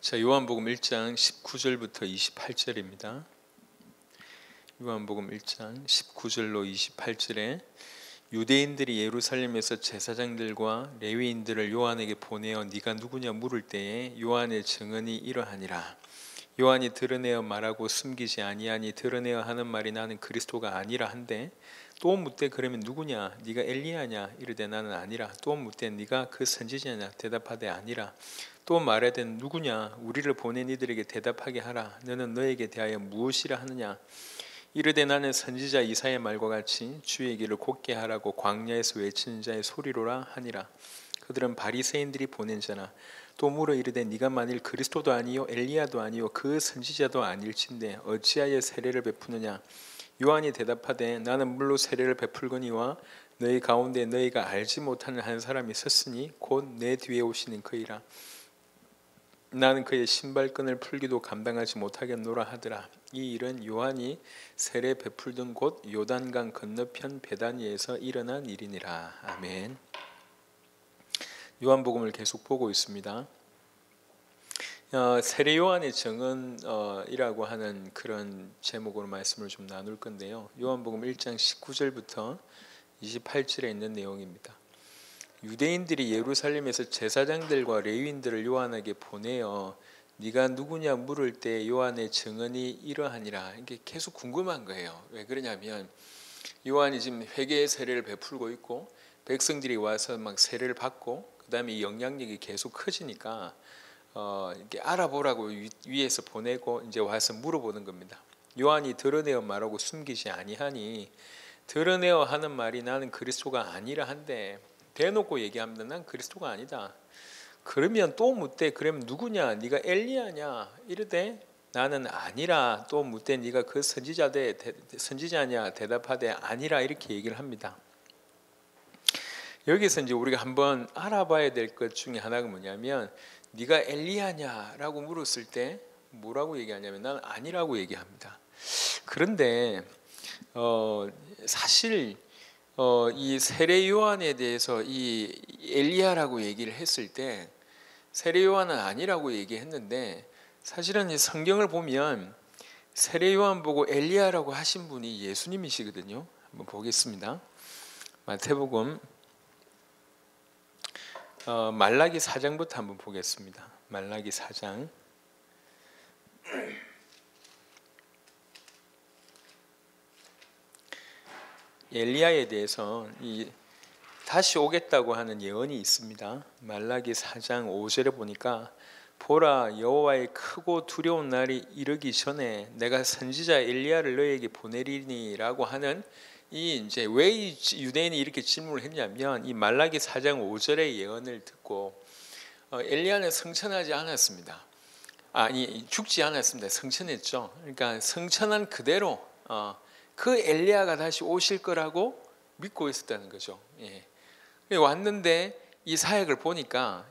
자, 요한복음 1장 19절부터 28절입니다. 요한복음 1장 19절로 28절에 유대인들이 예루살렘에서 제사장들과 레위인들을 요한에게 보내어 네가 누구냐 물을 때에 요한의 증언이 이러하니라. 요한이 드러내어 말하고 숨기지 아니하니 드러내어 하는 말이 나는 그리스도가 아니라 한데, 또 묻되 그러면 누구냐? 네가 엘리야냐? 이르되 나는 아니라. 또 묻되 네가 그 선지자냐? 대답하되 아니라. 또 말하되 누구냐? 우리를 보낸 이들에게 대답하게 하라. 너는 너에게 대하여 무엇이라 하느냐? 이르되 나는 선지자 이사야의 말과 같이 주의 길을 곧게 하라고 광야에서 외치는 자의 소리로라 하니라. 그들은 바리새인들이 보낸 자나. 또 물어 이르되 네가 만일 그리스도도 아니요 엘리야도 아니요 그 선지자도 아닐진데 어찌하여 세례를 베푸느냐? 요한이 대답하되 나는 물로 세례를 베풀거니와 너희 가운데 너희가 알지 못하는 한 사람이 섰으니 곧 내 뒤에 오시는 그이라. 나는 그의 신발끈을 풀기도 감당하지 못하겠노라 하더라. 이 일은 요한이 세례 베풀던 곳 요단강 건너편 베다니에서 일어난 일이니라. 아멘. 요한복음을 계속 보고 있습니다. 세례 요한의 증언이라고 하는 그런 제목으로 말씀을 좀 나눌 건데요. 요한복음 1장 19절부터 28절에 있는 내용입니다. 유대인들이 예루살렘에서 제사장들과 레위인들을 요한에게 보내어 네가 누구냐 물을 때 요한의 증언이 이러하니라. 이게 계속 궁금한 거예요. 왜 그러냐면 요한이 지금 회개의 세례를 베풀고 있고 백성들이 와서 막 세례를 받고 그 다음에 이 영향력이 계속 커지니까 이렇게 알아보라고 위에서 보내고 이제 와서 물어보는 겁니다. 요한이 드러내어 말하고 숨기지 아니하니, 드러내어 하는 말이 나는 그리스도가 아니라 한데 대놓고 얘기합니다. 난 그리스도가 아니다. 그러면 또 묻되 그러면 누구냐? 네가 엘리야냐? 이르되 나는 아니라. 또 묻되 네가 그 선지자냐? 대답하되 아니라. 이렇게 얘기를 합니다. 여기서 이제 우리가 한번 알아봐야 될 것 중에 하나가 뭐냐면, 네가 엘리야냐라고 물었을 때 뭐라고 얘기하냐면 나는 아니라고 얘기합니다. 그런데 사실 이 세례 요한에 대해서 이 엘리야라고 얘기를 했을 때 세례 요한은 아니라고 얘기했는데, 사실은 이 성경을 보면 세례 요한 보고 엘리야라고 하신 분이 예수님이시거든요. 한번 보겠습니다. 마태복음 말라기 4장부터 한번 보겠습니다. 말라기 4장. 엘리야에 대해서 다시 오겠다고 하는 예언이 있습니다. 말라기 4장 5절에 보니까 보라 여호와의 크고 두려운 날이 이르기 전에 내가 선지자 엘리야를 너에게 보내리니라고 하는, 이 이제 왜 이 유대인이 이렇게 질문을 했냐면 이 말라기 4장 5절의 예언을 듣고 엘리야는 성천하지 않았습니다. 아니 죽지 않았습니다. 성천했죠. 그러니까 성천한 그대로 그 엘리야가 다시 오실 거라고 믿고 있었다는 거죠. 예. 왔는데 이 사역을 보니까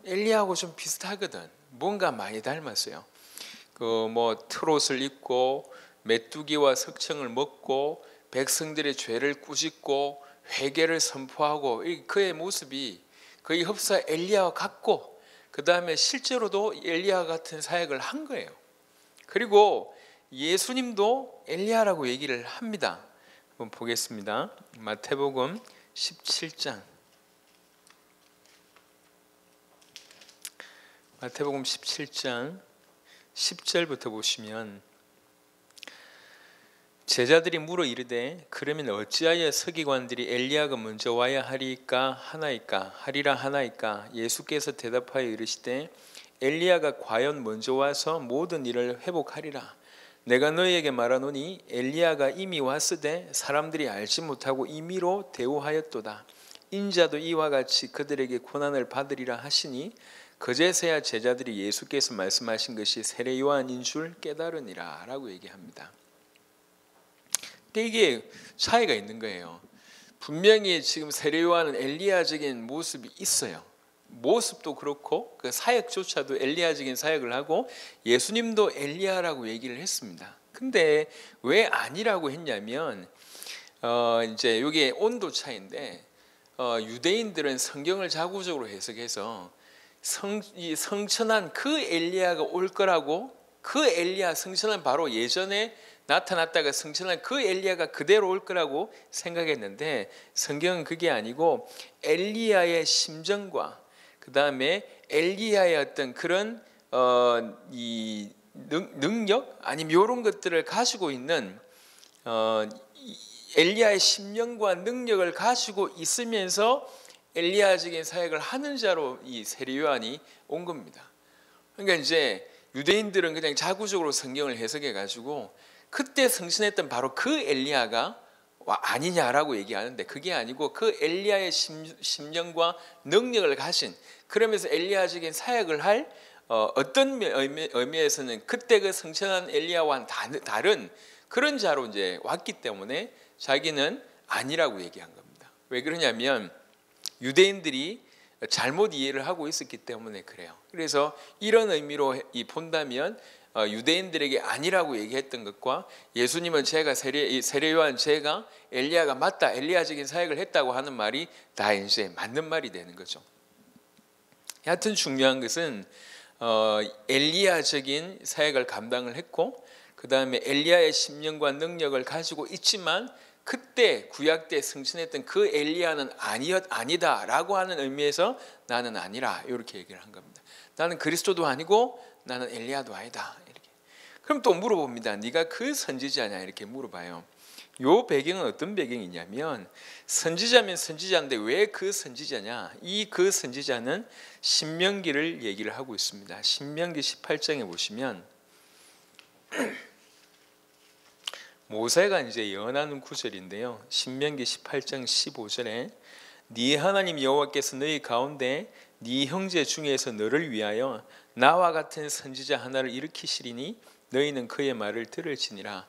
엘리야하고 좀 비슷하거든. 뭔가 많이 닮았어요. 그 뭐 트롯을 입고 메뚜기와 석청을 먹고 백성들의 죄를 꾸짖고 회개를 선포하고, 그의 모습이 거의 흡사 엘리야와 같고, 그 다음에 실제로도 엘리야 같은 사역을 한 거예요. 그리고 예수님도 엘리야라고 얘기를 합니다. 한번 보겠습니다. 마태복음 17장. 마태복음 17장 10절부터 보시면, 제자들이 물어 이르되 그러면 어찌하여 서기관들이 엘리야가 먼저 와야 하리까 하나이까? 예수께서 대답하여 이르시되 엘리야가 과연 먼저 와서 모든 일을 회복하리라. 내가 너희에게 말하노니 엘리야가 이미 왔으되 사람들이 알지 못하고 임의로 대우하였도다. 인자도 이와 같이 그들에게 고난을 받으리라 하시니, 그제서야 제자들이 예수께서 말씀하신 것이 세례 요한인 줄 깨달으니라 라고 얘기합니다. 이게 차이가 있는 거예요. 분명히 지금 세례 요한은 엘리야적인 모습이 있어요. 모습도 그렇고 그 사역조차도 엘리야적인 사역을 하고 예수님도 엘리야라고 얘기를 했습니다. 근데 왜 아니라고 했냐면 이제 이게 온도 차이인데 유대인들은 성경을 자구적으로 해석해서 이 성천한 그 엘리야가 올 거라고, 그 엘리야 성천한 바로 예전에 나타났다가 성천한 그 엘리야가 그대로 올 거라고 생각했는데 성경은 그게 아니고 엘리야의 심정과 그 다음에 엘리야의 어떤 그런 이 능력 아니면 이런 것들을 가지고 있는 엘리야의 심령과 능력을 가지고 있으면서 엘리야적인 사역을 하는 자로 이 세례 요한이 온 겁니다. 그러니까 이제 유대인들은 그냥 자구적으로 성경을 해석해 가지고 그때 성신했던 바로 그 엘리야가 아니냐라고 얘기하는데 그게 아니고 그 엘리야의 심령과 능력을 가진, 그러면서 엘리야적인 사역을 할 어떤 의미에서는 그때 그 성천한 엘리야와는 다른 그런 자로 이제 왔기 때문에 자기는 아니라고 얘기한 겁니다. 왜 그러냐면 유대인들이 잘못 이해를 하고 있었기 때문에 그래요. 그래서 이런 의미로 본다면 유대인들에게 아니라고 얘기했던 것과 예수님은 제가 세례 요한 제가 엘리야가 맞다, 엘리야적인 사역을 했다고 하는 말이 다 이제 맞는 말이 되는 거죠. 하여튼 중요한 것은 엘리야적인 사역을 감당을 했고 그 다음에 엘리야의 심령과 능력을 가지고 있지만 그때 구약 때 승천했던 그 엘리야는 아니다라고 하는 의미에서 나는 아니라 이렇게 얘기를 한 겁니다. 나는 그리스도도 아니고 나는 엘리야도 아니다 이렇게. 그럼 또 물어봅니다. 네가 그 선지자냐 이렇게 물어봐요. 요 배경은 어떤 배경이냐면 선지자면 선지자인데 왜 그 선지자냐? 이 그 선지자는 신명기를 얘기를 하고 있습니다. 신명기 18장에 보시면 모세가 이제 예언하는 구절인데요. 신명기 18장 15절에 네 하나님 여호와께서 너희 가운데 네 형제 중에서 너를 위하여 나와 같은 선지자 하나를 일으키시리니 너희는 그의 말을 들을지니라.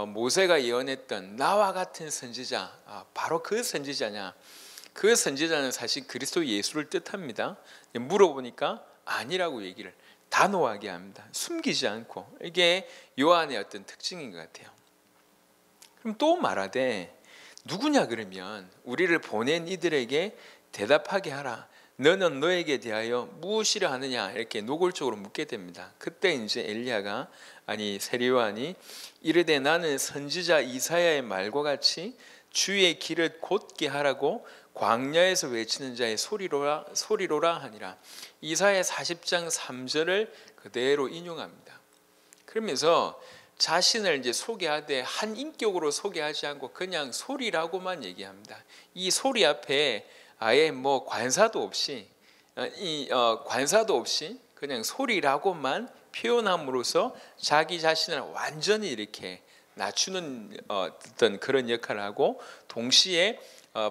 모세가 예언했던 나와 같은 선지자, 바로 그 선지자냐? 그 선지자는 사실 그리스도 예수를 뜻합니다. 물어보니까 아니라고 얘기를 단호하게 합니다. 숨기지 않고. 이게 요한의 어떤 특징인 것 같아요. 그럼 또 말하되 누구냐 그러면 우리를 보낸 이들에게 대답하게 하라. 너는 너에게 대하여 무엇이라 하느냐 이렇게 노골적으로 묻게 됩니다. 그때 이제 엘리야가 세례 요한이 이르되 나는 선지자 이사야의 말과 같이 주의 길을 곧게 하라고 광야에서 외치는 자의 소리로라 하니라. 이사야 40장 3절을 그대로 인용합니다. 그러면서 자신을 이제 소개하되 한 인격으로 소개하지 않고 그냥 소리라고만 얘기합니다. 이 소리 앞에 아예 뭐 관사도 없이 그냥 소리라고만 표현함으로써 자기 자신을 완전히 이렇게 낮추는 어떤 그런 역할을 하고 동시에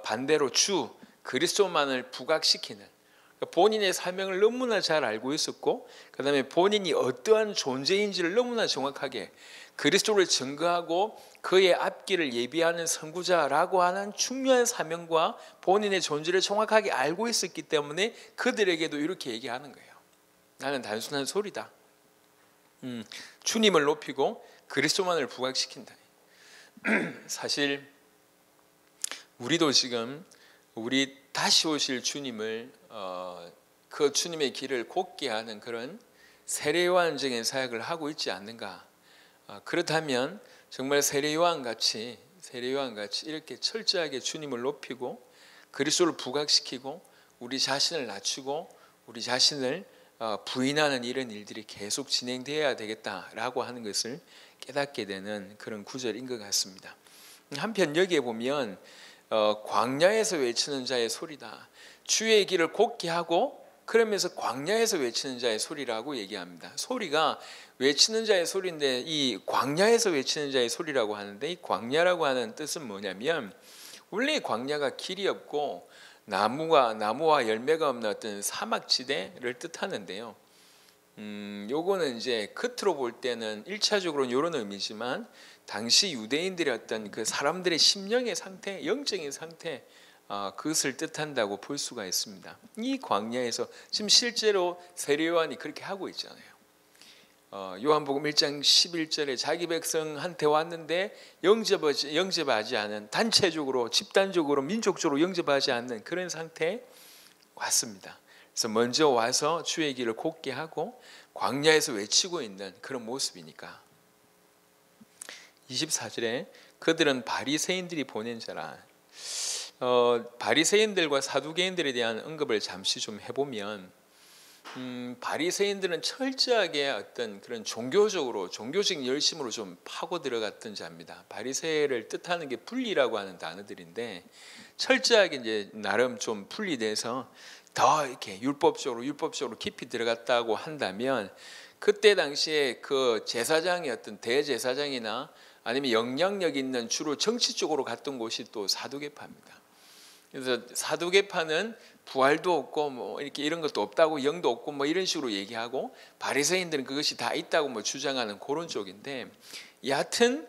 반대로 주 그리스도만을 부각시키는, 본인의 사명을 너무나 잘 알고 있었고 그 다음에 본인이 어떠한 존재인지를 너무나 정확하게 그리스도를 증거하고 그의 앞길을 예비하는 선구자라고 하는 중요한 사명과 본인의 존재를 정확하게 알고 있었기 때문에 그들에게도 이렇게 얘기하는 거예요. 나는 단순한 소리다. 주님을 높이고 그리스도만을 부각시킨다. 사실 우리도 지금 우리 다시 오실 주님을 그 주님의 길을 곧게 하는 그런 세례 요한적인 사역을 하고 있지 않는가? 그렇다면 정말 세례 요한 같이 이렇게 철저하게 주님을 높이고 그리스도를 부각시키고 우리 자신을 낮추고 우리 자신을 부인하는 이런 일들이 계속 진행되어야 되겠다라고 하는 것을 깨닫게 되는 그런 구절인 것 같습니다. 한편 여기에 보면 광야에서 외치는 자의 소리다. 주의 길을 곧게 하고 그러면서 광야에서 외치는 자의 소리라고 얘기합니다. 소리가 외치는 자의 소리인데 이 광야에서 외치는 자의 소리라고 하는데 이 광야라고 하는 뜻은 뭐냐면 원래 광야가 길이 없고 나무와 열매가 없는 어떤 사막지대를 뜻하는데요. 요거는 이제 겉으로 볼 때는 1차적으로는 이런 의미지만 당시 유대인들의 어떤 그 사람들의 심령의 상태, 영적인 상태 그것을 뜻한다고 볼 수가 있습니다. 이 광야에서 지금 실제로 세례 요한이 그렇게 하고 있잖아요. 요한복음 1장 11절에 자기 백성한테 왔는데 영접하지 않은, 단체적으로 집단적으로 민족적으로 영접하지 않는 그런 상태에 왔습니다. 그래서 먼저 와서 주의 길을 곧게 하고 광야에서 외치고 있는 그런 모습이니까. 24절에 그들은 바리새인들이 보낸 자라. 바리새인들과 사두개인들에 대한 언급을 잠시 좀 해보면, 바리새인들은 철저하게 어떤 그런 종교적인 열심으로 좀 파고 들어갔던 자입니다. 바리새를 뜻하는 게 분리라고 하는 단어들인데, 철저하게 이제 나름 좀 분리돼서 더 이렇게 율법적으로 깊이 들어갔다고 한다면, 그때 당시에 그 제사장이 어떤 대제사장이나 아니면 영향력 있는 주로 정치 쪽으로 갔던 곳이 또 사두개파입니다. 그래서 사두개파는 부활도 없고 뭐 이렇게 이런 것도 없다고, 영도 없고 뭐 이런 식으로 얘기하고, 바리새인들은 그것이 다 있다고 뭐 주장하는 그런 쪽인데, 여하튼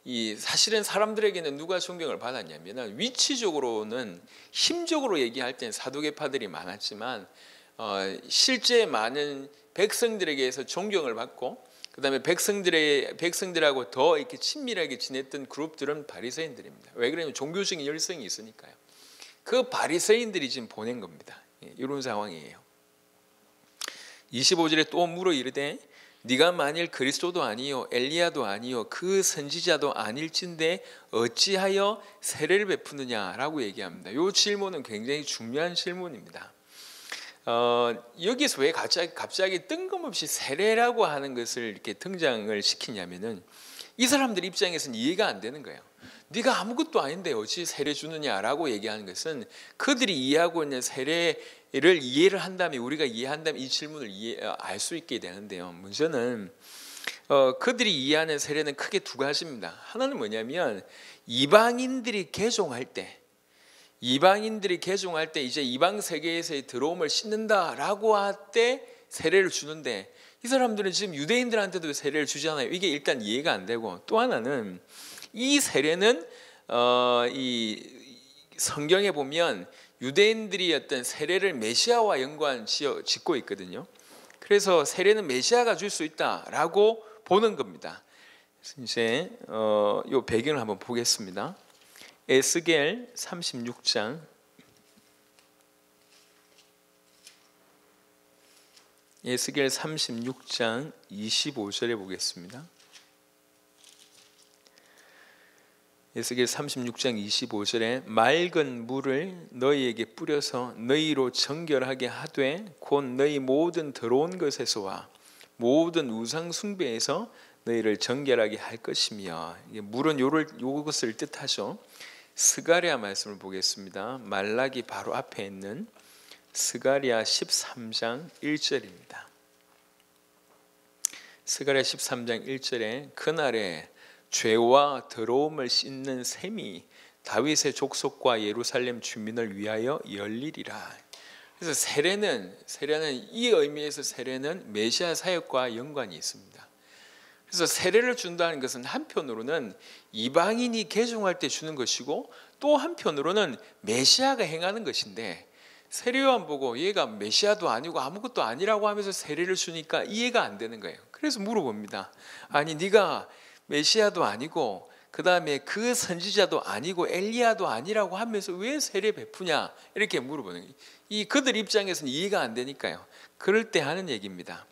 이 사실은 사람들에게는 누가 존경을 받았냐면은, 위치적으로는 힘적으로 얘기할 때는 사두개파들이 많았지만 실제 많은 백성들에게서 존경을 받고, 그다음에 백성들하고 더 이렇게 친밀하게 지냈던 그룹들은 바리새인들입니다. 왜 그러냐면 종교적인 열성이 있으니까요. 그 바리새인들이 지금 보낸 겁니다. 이런 상황이에요. 25절에 또 물어 이르되 네가 만일 그리스도도 아니요 엘리야도 아니요 그 선지자도 아닐진데 어찌하여 세례를 베푸느냐라고 얘기합니다. 이 질문은 굉장히 중요한 질문입니다. 여기서 왜 갑자기 뜬금없이 세례라고 하는 것을 이렇게 등장을 시키냐면은, 이 사람들 입장에서는 이해가 안 되는 거예요. 네가 아무것도 아닌데 어찌 세례 주느냐라고 얘기하는 것은, 그들이 이해하고 있는 세례를 이해를 한다면, 우리가 이해한다면 이 질문을 알 수 있게 되는데요. 문제는 그들이 이해하는 세례는 크게 두 가지입니다. 하나는 뭐냐면, 이방인들이 개종할 때 이제 이방 세계에서의 들어옴을 씻는다라고 할 때 세례를 주는데, 이 사람들은 지금 유대인들한테도 세례를 주잖아요. 이게 일단 이해가 안 되고, 또 하나는 이 세례는 이 성경에 보면 유대인들이 어떤 세례를 메시아와 연관짓고 있거든요. 그래서 세례는 메시아가 줄 수 있다라고 보는 겁니다. 그래서 이제 이 배경을 한번 보겠습니다. 에스겔 36장 25절에 보겠습니다. 에스겔 36장 25절에 맑은 물을 너희에게 뿌려서 너희로 정결하게 하되 곧 너희 모든 더러운 것에서와 모든 우상 숭배에서 너희를 정결하게 할 것이며, 물은 요것을 뜻하죠. 스가랴 말씀을 보겠습니다. 말라기 바로 앞에 있는 스가랴 13장 1절입니다. 스가랴 13장 1절에 그날에 죄와 더러움을 씻는 셈이 다윗의 족속과 예루살렘 주민을 위하여 열리리라. 그래서 세례는 이 의미에서 세례는 메시아 사역과 연관이 있습니다. 그래서 세례를 준다는 것은 한편으로는 이방인이 개종할 때 주는 것이고, 또 한편으로는 메시아가 행하는 것인데, 세례요한 보고 얘가 메시아도 아니고 아무것도 아니라고 하면서 세례를 주니까 이해가 안 되는 거예요. 그래서 물어봅니다. 아니 네가 메시아도 아니고 그 다음에 그 선지자도 아니고 엘리야도 아니라고 하면서 왜 세례 베푸냐, 이렇게 물어보는 거예요. 그들 입장에서는 이해가 안 되니까요. 그럴 때 하는 얘기입니다.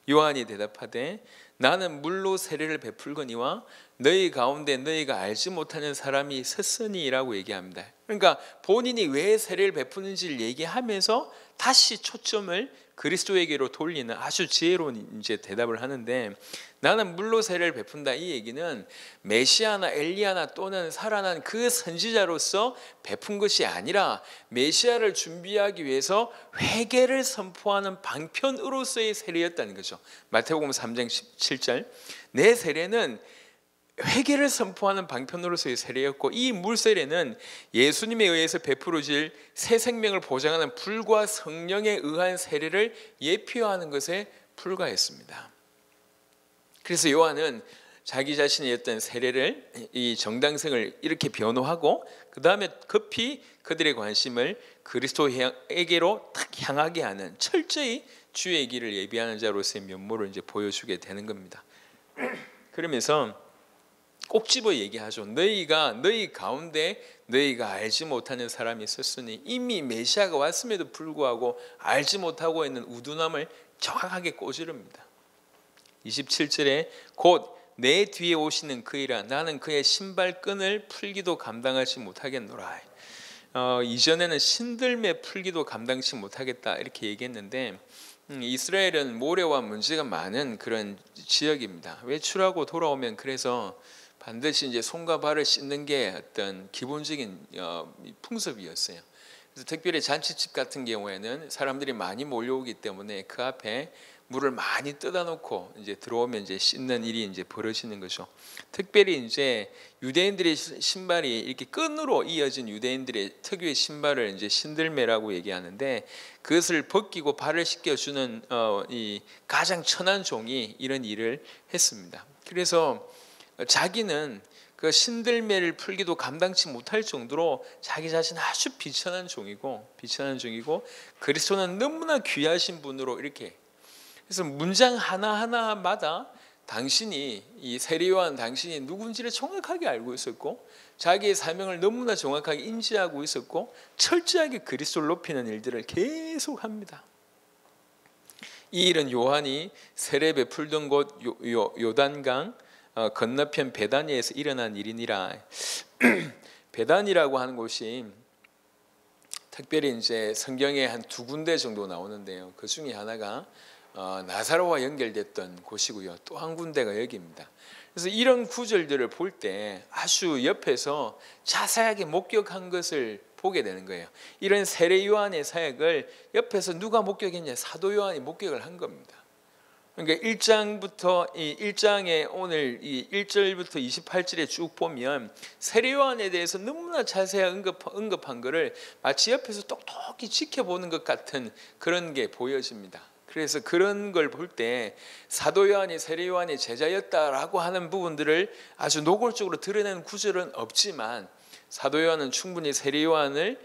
요한이 대답하되 나는 물로 세례를 베풀거니와 너희 가운데 너희가 알지 못하는 사람이 섰으니라고 얘기합니다. 그러니까 본인이 왜 세례를 베푸는지를 얘기하면서 다시 초점을 그리스도에게로 돌리는 아주 지혜로운 이제 대답을 하는데, 나는 물로 세례를 베푼다, 이 얘기는 메시아나 엘리야나 또는 살아난 그 선지자로서 베푼 것이 아니라 메시아를 준비하기 위해서 회개를 선포하는 방편으로서의 세례였다는 거죠. 마태복음 3장 17절 내 세례는 회개를 선포하는 방편으로서의 세례였고, 이 물세례는 예수님에 의해서 베풀어질 새 생명을 보장하는 불과 성령에 의한 세례를 예표하는 것에 불과했습니다. 그래서 요한은 자기 자신의 어떤 세례를, 이 정당성을 이렇게 변호하고, 그 다음에 급히 그들의 관심을 그리스도에게로 딱 향하게 하는, 철저히 주의 길을 예비하는 자로서의 면모를 이제 보여주게 되는 겁니다. 그러면서 꼭 집어 얘기하죠. 너희 가운데 너희가 알지 못하는 사람이 있었으니, 이미 메시아가 왔음에도 불구하고 알지 못하고 있는 우둔함을 정확하게 꼬집습니다. 27절에 곧 내 뒤에 오시는 그이라 나는 그의 신발끈을 풀기도 감당하지 못하겠노라. 이전에는 신들매 풀기도 감당치 못하겠다 이렇게 얘기했는데, 이스라엘은 모래와 먼지가 많은 그런 지역입니다. 외출하고 돌아오면 그래서 반드시 이제 손과 발을 씻는 게 어떤 기본적인 풍습이었어요. 그래서 특별히 잔치집 같은 경우에는 사람들이 많이 몰려오기 때문에 그 앞에 물을 많이 뜯어 놓고 이제 들어오면 이제 씻는 일이 이제 벌어지는 거죠. 특별히 이제 유대인들의 신발이 이렇게 끈으로 이어진 유대인들의 특유의 신발을 이제 신들매라고 얘기하는데, 그것을 벗기고 발을 씻겨주는 이 가장 천한 종이 이런 일을 했습니다. 그래서 자기는 그 신들매를 풀기도 감당치 못할 정도로 자기 자신 아주 비천한 종이고 그리스도는 너무나 귀하신 분으로 이렇게, 그래서 문장 하나하나마다 당신이, 이 세례요한 당신이 누군지를 정확하게 알고 있었고 자기의 사명을 너무나 정확하게 인지하고 있었고 철저하게 그리스도를 높이는 일들을 계속합니다. 이 일은 요한이 세례 베풀던 곳 요단강 건너편 베다니에서 일어난 일이니라. 베다니라고 하는 곳이 특별히 이제 성경에 한 두 군데 정도 나오는데요. 그 중에 하나가 나사로와 연결됐던 곳이고요. 또 한 군데가 여기입니다. 그래서 이런 구절들을 볼 때 아주 옆에서 자세하게 목격한 것을 보게 되는 거예요. 이런 세례 요한의 사역을 옆에서 누가 목격했냐? 사도 요한이 목격을 한 겁니다. 그러니까 1장에 오늘 이 1절부터 28절에 쭉 보면 세례 요한에 대해서 너무나 자세하게 언급한 것을 마치 옆에서 똑똑히 지켜보는 것 같은 그런 게 보여집니다. 그래서 그런 걸 볼 때 사도 요한이 세례 요한의 제자였다라고 하는 부분들을 아주 노골적으로 드러내는 구절은 없지만, 사도 요한은 충분히 세례 요한을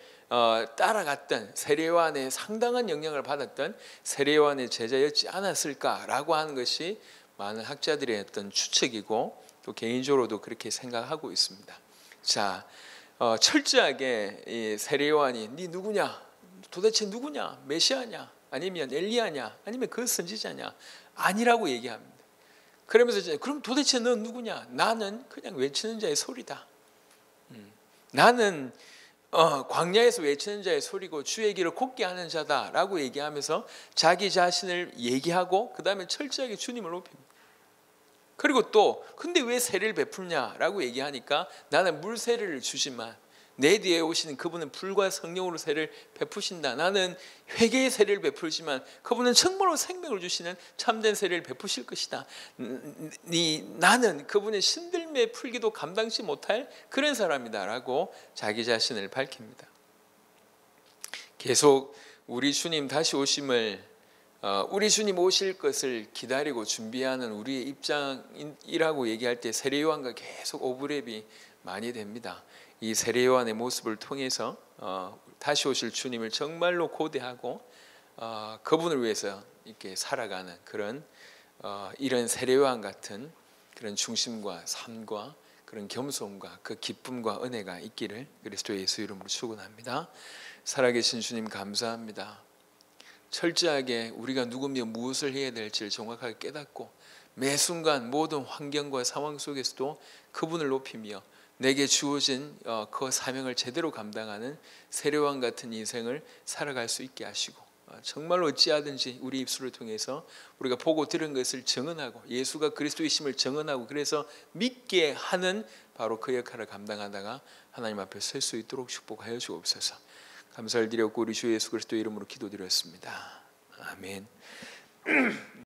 따라갔던, 세례 요한의 상당한 영향을 받았던 세례 요한의 제자였지 않았을까라고 하는 것이 많은 학자들의 어떤 추측이고 또 개인적으로도 그렇게 생각하고 있습니다. 자, 철저하게 이 세례 요한이 네 누구냐? 도대체 누구냐? 메시아냐? 아니면 엘리야냐? 아니면 그 선지자냐? 아니라고 얘기합니다. 그러면서 이제 그럼 도대체 넌 누구냐? 나는 그냥 외치는 자의 소리다. 나는 광야에서 외치는 자의 소리고 주의 길을 곱게 하는 자다라고 얘기하면서 자기 자신을 얘기하고 그 다음에 철저하게 주님을 높입니다. 그리고 또 근데 왜 세례를 베풀냐라고 얘기하니까 나는 물 세례를 주지만 내 뒤에 오시는 그분은 불과 성령으로 세례를 베푸신다. 나는 회개의 세례를 베풀지만 그분은 정말로 생명을 주시는 참된 세례를 베푸실 것이다. 나는 그분의 신들매 풀기도 감당치 못할 그런 사람이다라고 자기 자신을 밝힙니다. 계속 우리 주님 다시 오심을, 우리 주님 오실 것을 기다리고 준비하는 우리의 입장이라고 얘기할 때 세례 요한과 계속 오버랩이 많이 됩니다. 이 세례 요한의 모습을 통해서 다시 오실 주님을 정말로 고대하고 그분을 위해서 이렇게 살아가는 그런 이런 세례 요한 같은 그런 중심과 삶과 그런 겸손과 그 기쁨과 은혜가 있기를 그리스도 예수 이름으로 축원합니다. 살아계신 주님 감사합니다. 철저하게 우리가 누구며 무엇을 해야 될지를 정확하게 깨닫고 매 순간 모든 환경과 상황 속에서도 그분을 높이며 내게 주어진 그 사명을 제대로 감당하는 세례 요한 같은 인생을 살아갈 수 있게 하시고, 정말로 어찌하든지 우리 입술을 통해서 우리가 보고 들은 것을 증언하고 예수가 그리스도이심을 증언하고 그래서 믿게 하는 바로 그 역할을 감당하다가 하나님 앞에 설 수 있도록 축복하여 주옵소서. 감사를 드렸고 우리 주 예수 그리스도 이름으로 기도드렸습니다. 아멘.